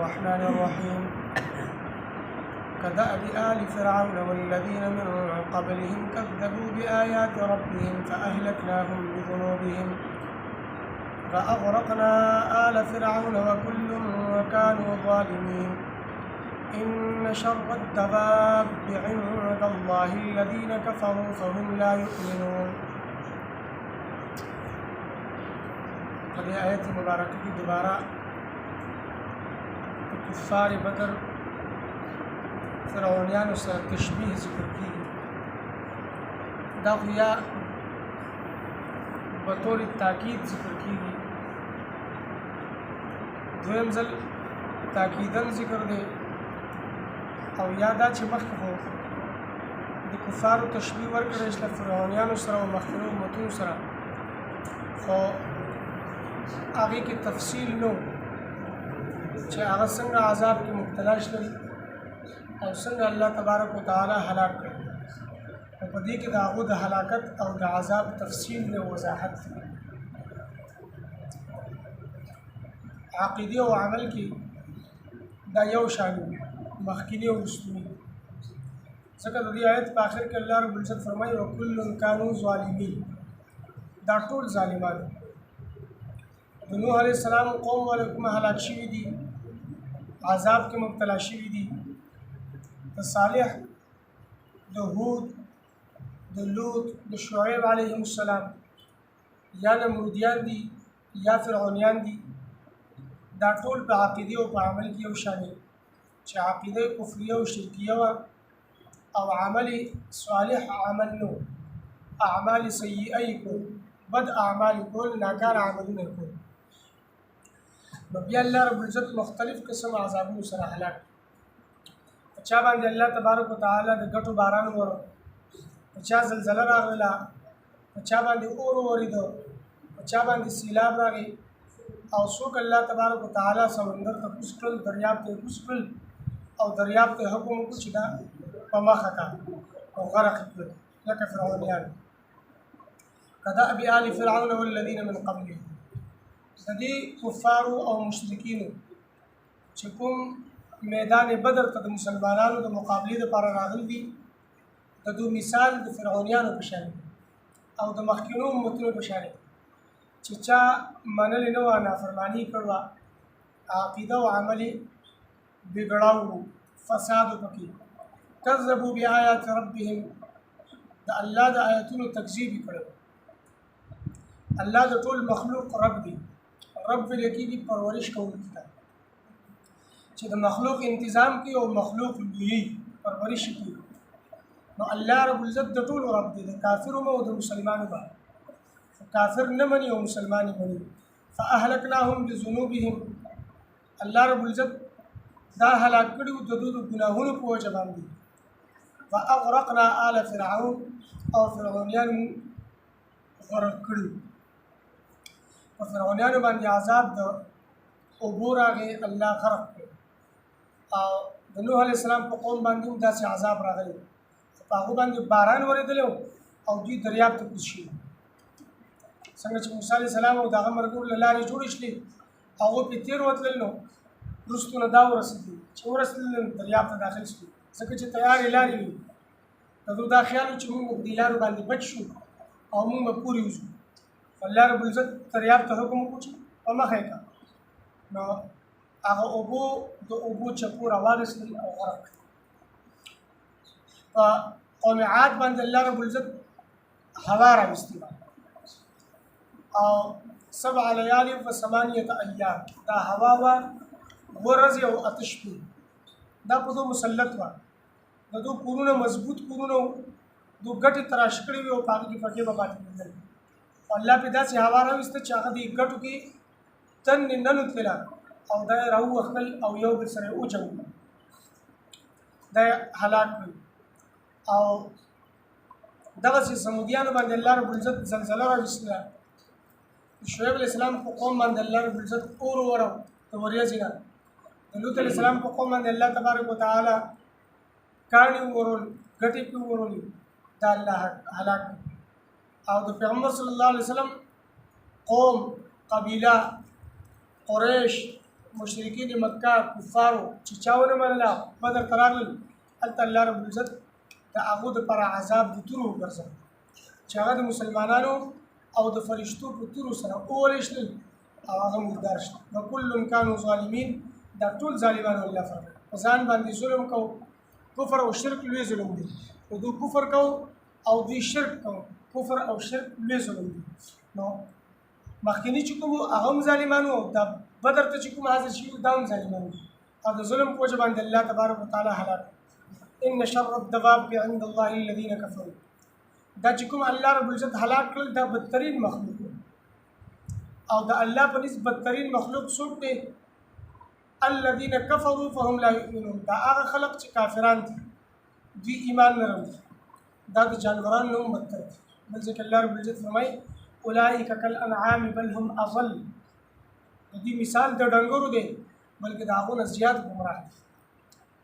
الرحمن الرحيم كدأب آل فرعون والذين من قبلهم كذبوا بآيات ربهم فأهلكناهم بذنوبهم فأغرقنا آل فرعون وكل كانوا ظالمين إن شر الدواب عند الله الذين كفروا فهم لا يؤمنون. هذه آية مباركة کی دوبارہ کفار بدر فرعونیانو سره تشبیه ذکر کیږي. دا خو یا بطور تاکید ذکر کیږي، دویم ځل تاکیدن ذکر دی، او یا دا چې مخکې خو د کفارو تشبیه ورکړی چې فرعونیانو سره او مخکینو امتونو سره، خو هغې کې تفصیل نو چې هغه څنګه عذاب کې مبتلا شول او څنګه الله تبارک وتعالی هلاک کړل. په دې کې د هغو د هلاکت او د عذاب تفصیل او وضاحت دی. عقیده او عمل کې دا یو شان مخکینی او وروستنی، ځکه د دې آیت په آخر کې الله رب العزت فرمایي وکل کانوا ظالمین، دا ټول ظالمان. د نوح علیه السلام قوم ولې کومه هلاک شوي دي، عذاب کې مبتلا شوي دي. د صالح، د هود، د لوط، د شعیب علیهم السلام یا نمرودیان دي یا فرعونیان دي، دا ټول په عقیده او په عمل کې یو شان دي چې عقیده کفریه او شرکیه وه او عمل صالح عمل نو، اعمال سیئه یې کول، بد اعمال کول، ناکار عملونه کول. نو بیا الله رب العزت مختلف قسم عذابونو سره هلاک. په چا باندې الله تبارک وتعالی د ګټو باران ورو، په چا زلزله راغله، په چا باندې اور وورېده، په چا باندې سیلاب راغی، او څوک الله تبارک وتعالی سمندر ته کوز کړل، دریاب ته کوز کړل او دریاب ته حکم وکړو چې دا په مخه کا او غرق کړل، لکه فرعونیان. کدأب آل فرعون والذین من قبلهم، د دې کفارو او مشرکینو چې کوم میدان بدر ته د مسلمانانو د مقابلې لپاره راغلي دي، د دوی مثال د فرعونیانو په شان او د مخکینو امتونو په شان چې چا منلې نه وه، نافرماني کړې وه، عقیده او عمل یې بګړاو و، فساد و پکې. کذبوا بآیات ربهم، د الله د آیتونو تکذیب یې کړی. الله د ټول مخلوق رب دی. رب ویل کېږي پرورش کوونکی ته، چې د مخلوق انتظام کوي او مخلوق لویوي، پرورش یې کوي. نو الله رب العزت د ټولو رب دی، د کافرو او د مسلمانو به. کافر نه مني او مسلمان یې مني. فاهلکناهم بذنوبهم، الله رب العزت دا هلاک کړي د دوی د ګناهونو په وجه باندې. فاغرقنا آل فرعون، او فرعونیان غرق کړي. په فرعونیانو باندې عذاب د اوبو راغی، الله غرق کړ. او د نوح علیه السلام په قوم باندې هم داسې عذاب راغلی، په هغو باندې باران ورېدلی او دوی دریاب ته کوز شوي. څنګه چې موسی علیه السلام او د هغه ملګرو له لارې جوړې شلې، هغو پرې تېر وتلل، نو وروستو نه دا ورسېدل چې ورسېدل دریاب ته داخل شول، ځکه چې تیارې لارې وي. د دوی دا خیال و چې موږ په دې لارو باندې بچ شو او موږ به پورې وځو. الله رب العزت دریاب ته حکم وکړو چې په مخه یې کړه. نو هغه اوبو د اوبو چپو راواغېستل او غرق کړل. په قوم عاد باندې الله رب العزت هوا راوستې وه، او 7 لیال و 8 ایام، دا هوا وه 2 ورځې او 8 شپې. دا په دوی مسلط وه، د دوی کورونه مضبوط کورونه وو، دوی ګټې تراش کړې وې او په هغې کې پکې به پاتې کېدل. الله په داسې هوا راوسته چې هغه د ګټو کې تن ننوتله او دا یې راووښتل او یو بل سره یې وچوي، دا یې هلاک کړل. او دغسې سمودیانو باندې الله رب العزت زلزله راوستله. شعیب علیه السلام په قوم باندې الله رب العزت اور وورو د وریځې نه. د لوط علیه السلام په قوم باندې الله تبارک وتعالی کاڼي وورول، ګټې پرې وورولې، دا الله هلاک کړل. او د پیغمبر صلی الله علیه وسلم قوم، قبیله، قریش، مشرکین مکه کفارو چې چاونه منله بدر ته راغلل هلته الله رب العزت د هغو دپاره عذاب د تورو وګرځول چې هغه د مسلمانانو او د فرشتو په تورو سره وولېږدل او هغه مردار شول وکل کانوا ظالمین دا ټول ظالمانو الله فرمایي په ځان باندې ظلم کو کفر او شرک لوی ظلم دی نو دوی کفر کو او دوی شرک کو کفر او شرک لوی ظلم دی نو مخکینی چې کوم هغه هم ظالمانو دا بدر ته چې کوم حاضر شي دا هم ظالمانو او د ظلم په وجه باندې الله تبارک وتعالی هلاک ان شر الدواب عند الله الذين كفروا دا چې کوم الله رب العزت هلاک کړل دا بدترین مخلوق او دا الله په نسبت بدترین مخلوق څوک دی الذين كفروا فهم لا يؤمنون دا هغه خلق چې کافران دي دوی ایمان نه لري دا د جانورانو هم بدتر دي بل ځکه الله رب العزت فرمایي اولئک کالانعام بل هم اضل د دې مثال د ډنګرو دی بلکې د هغو نه زیات ګمراه دي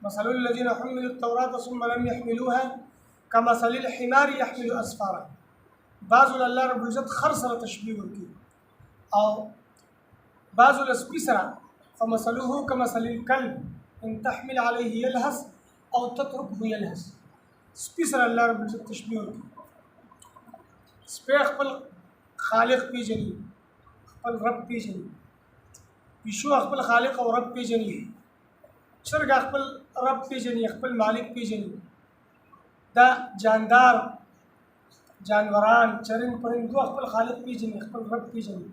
مثل الذين حملوا التوراة ثم لم يحملوها كمثل الحمار يحمل اسفارا بعضو الله رب العزت خر سره تشبیه ورکړي او بعضو سپي سره فمثله كمثل الكلب ان تحمل عليه يلهث او تتركه يلهث سپي سره الله رب العزت تشبیه ورکړي سپي خپل خالق پیژني خپل رب پیژني پیشو خپل خالق او رب پیژني چرګ خپل رب پیژني خپل مالک پیژني دا جاندار جانوران چرند پرندو خپل خالق پیژني خپل رب پیژني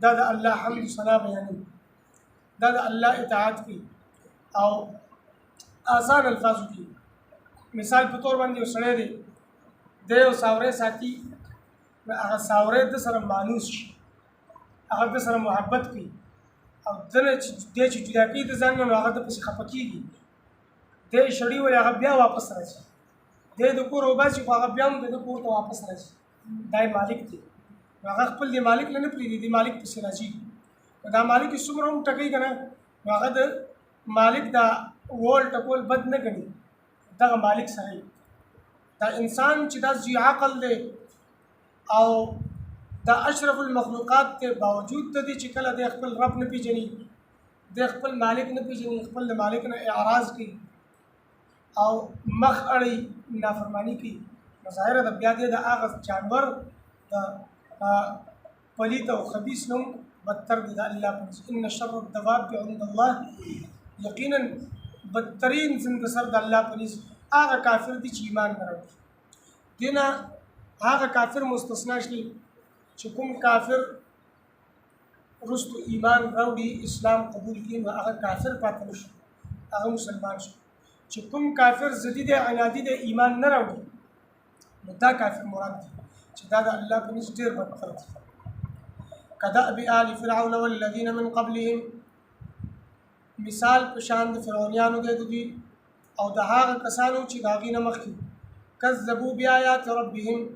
دا د الله حمد ثنا بیانوي دا د الله اطاعت کوي او آسان الفاظ کوي مثال په تور باندې وسړی دی د یو ساورې ساتي هغه ساورې د سره مانوس شي هغه د سره محبت کوي او دنه چې جدا کوي د ځان نه هغه د پسې خفه کېږي دی شړي ولی هغه بیا واپس راځي دی د کور وباسي خو هغه بیا هم د کور ته واپس راځي دا مالک دی هغه خپل د مالک نه پرېږدي د مالک پسې راځي دا مالک یې څومره هم ټکوي که نه نو هغه د مالک دا وول ټکول بد نه ګڼي دغه مالک سره دا انسان چې دا ذی عقل دی او دا اشرف المخلوقات ته باوجود د دې چې کله د خپل رب نه پیژني د خپل مالک نه پیژني خپل مالک نه اعراض کوي او مخ اړي نافرمانی کوي ظاهره د بیا د هغه جانور د پلیت او خبیث نوم بدتر دی د الله په ان شر الدواب عند الله یقینا بدترین زنده سر د الله په هغه کافر دي چې ایمان نه راوړي دینه هغه کافر مستثنا شي چې کوم کافر رستو ایمان راوړي اسلام قبول کړي نو هغه کافر پاتې نشي هغه مسلمان شي چې کوم کافر ضدید عنادي د ایمان نه راوړي نو دا کافر مراد دی چې دا د الله په نس ډېر بدتر دی كدأب آل فرعون والذين من قبلهم مثال په شان د فرعونانو د دوی او د هغه کسانو چې د هغې نه مخکې کذبوا بآیات ربهم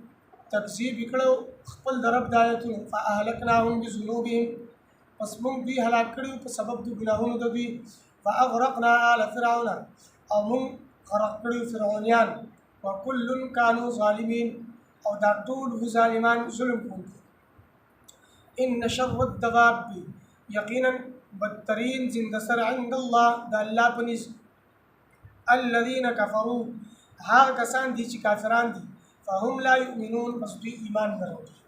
تکذیب کړو خپل د رب د آیتونو فاهلکناهم بذنوبهم پس موږ دوی هلاک کړي په سبب د ګناهونو د دوی فاغرقنا آل فرعون او موږ غرق کړي فرعونیان وکل کانوا ظالمین او دا ټول ظالمان ظلم کوونکي ان شر الدواب یقینا بدترین زنده سر عند الله د الله په نزد الذين كفروا هغه کسان دي چې کافران دي فهم لا يؤمنون پس دوی ایمان نه لري